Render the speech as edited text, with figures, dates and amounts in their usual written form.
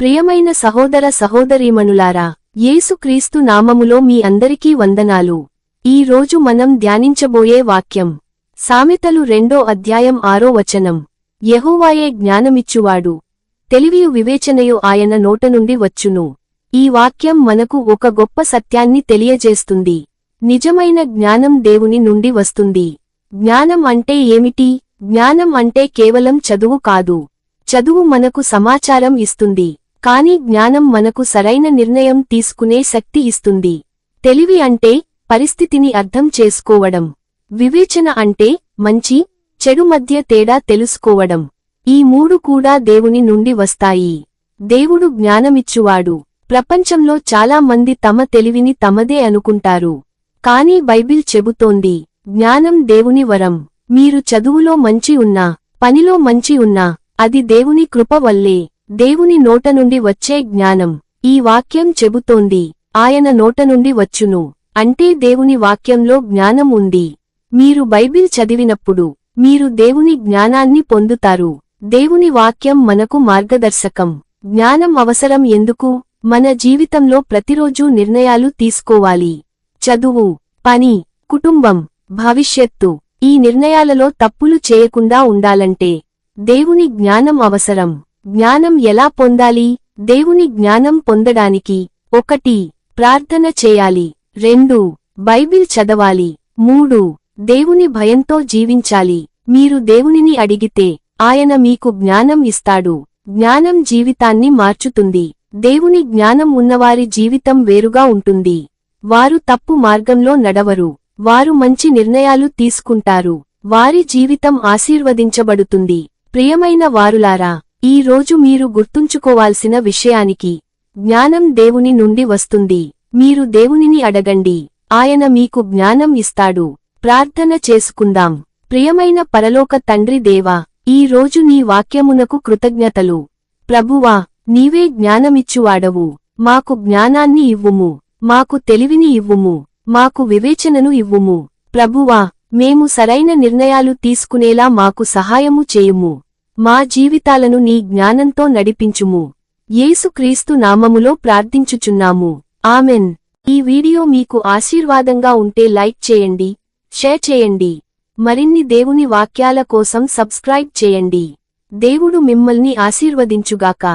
ప్రియమైన సహోదర సహోదరీమణులారా, యేసుక్రీస్తు నామములో మీ అందరికీ వందనాలు. ఈ రోజు మనం ధ్యానించబోయే వాక్యం సామెతలు 2వ అధ్యాయం 6వ వచనం. యెహోవాయే జ్ఞానమిచ్చువాడు, తెలివియు వివేచనయు ఆయన నోట నుండి వచ్చును. ఈ వాక్యం మనకు ఒక గొప్ప సత్యాన్ని తెలియజేస్తుంది. నిజమైన జ్ఞానం దేవుని నుండి వస్తుంది. జ్ఞానం అంటే ఏమిటి? జ్ఞానం అంటే కేవలం చదువు కాదు. చదువు మనకు సమాచారం ఇస్తుంది, కానీ జ్ఞానం మనకు సరైన నిర్ణయం తీసుకునే శక్తి ఇస్తుంది. తెలివి అంటే పరిస్థితిని అర్థం చేసుకోవడం. వివేచన అంటే మంచి, చెడు మధ్య తేడా తెలుసుకోవడం. ఈ మూడు కూడా దేవుని నుండి వస్తాయి. దేవుడు జ్ఞానమిచ్చువాడు. ప్రపంచంలో చాలా మంది తమ తెలివిని తమదే అనుకుంటారు. కానీ బైబిల్ చెబుతోంది, జ్ఞానం దేవుని వరం. మీరు చదువులో మంచి ఉన్నా, పనిలో మంచి ఉన్నా, అది దేవుని కృప వల్లే. దేవుని నోట నుండి వచ్చే జ్ఞానం. ఈ వాక్యం చెబుతోంది, ఆయన నోట నుండి వచ్చును. అంటే దేవుని వాక్యంలో జ్ఞానం ఉంది. మీరు బైబిల్ చదివినప్పుడు మీరు దేవుని జ్ఞానాన్ని పొందుతారు. దేవుని వాక్యం మనకు మార్గదర్శకం. జ్ఞానం అవసరం ఎందుకు? మన జీవితంలో ప్రతిరోజూ నిర్ణయాలు తీసుకోవాలి. చదువు, పని, కుటుంబం, భవిష్యత్తు. ఈ నిర్ణయాలలో తప్పులు చేయకుండా ఉండాలంటే దేవుని జ్ఞానం అవసరం. జ్ఞానం ఎలా పొందాలి? దేవుని జ్ఞానం పొందడానికి 1. ప్రార్థన చేయాలి. 2. బైబిల్ చదవాలి. 3. దేవుని భయంతో జీవించాలి. మీరు దేవునిని అడిగితే ఆయన మీకు జ్ఞానం ఇస్తాడు. జ్ఞానం జీవితాన్ని మార్చుతుంది. దేవుని జ్ఞానం ఉన్నవారి జీవితం వేరుగా ఉంటుంది. వారు తప్పు మార్గంలో నడవరు. వారు మంచి నిర్ణయాలు తీసుకుంటారు. వారి జీవితం ఆశీర్వదించబడుతుంది. ప్రియమైన వారులారా, ఈ రోజు మీరు గుర్తుంచుకోవాల్సిన విషయానికి, జ్ఞానం దేవుని నుండి వస్తుంది. మీరు దేవునిని అడగండి, ఆయన మీకు జ్ఞానం ఇస్తాడు. ప్రార్థన చేసుకుందాం. ప్రియమైన పరలోక తండ్రి దేవా, ఈ రోజు నీ వాక్యమునకు కృతజ్ఞతలు. ప్రభువా, నీవే జ్ఞానమిచ్చువాడవు. మాకు జ్ఞానాన్ని ఇవ్వుము. మాకు తెలివిని ఇవ్వుము. మాకు వివేచనను ఇవ్వుము. ప్రభువా, మేము సరైన నిర్ణయాలు తీసుకునేలా మాకు సహాయము చేయుము. మా జీవితాలను నీ జ్ఞానంతో నడిపించుము. యేసుక్రీస్తు నామములో ప్రార్థించుచున్నాము. ఆమెన్. ఈ వీడియో మీకు ఆశీర్వాదంగా ఉంటే లైక్ చేయండి, షేర్ చేయండి. మరిన్ని దేవుని వాక్యాల కోసం సబ్స్క్రైబ్ చేయండి. దేవుడు మిమ్మల్ని ఆశీర్వదించుగాక.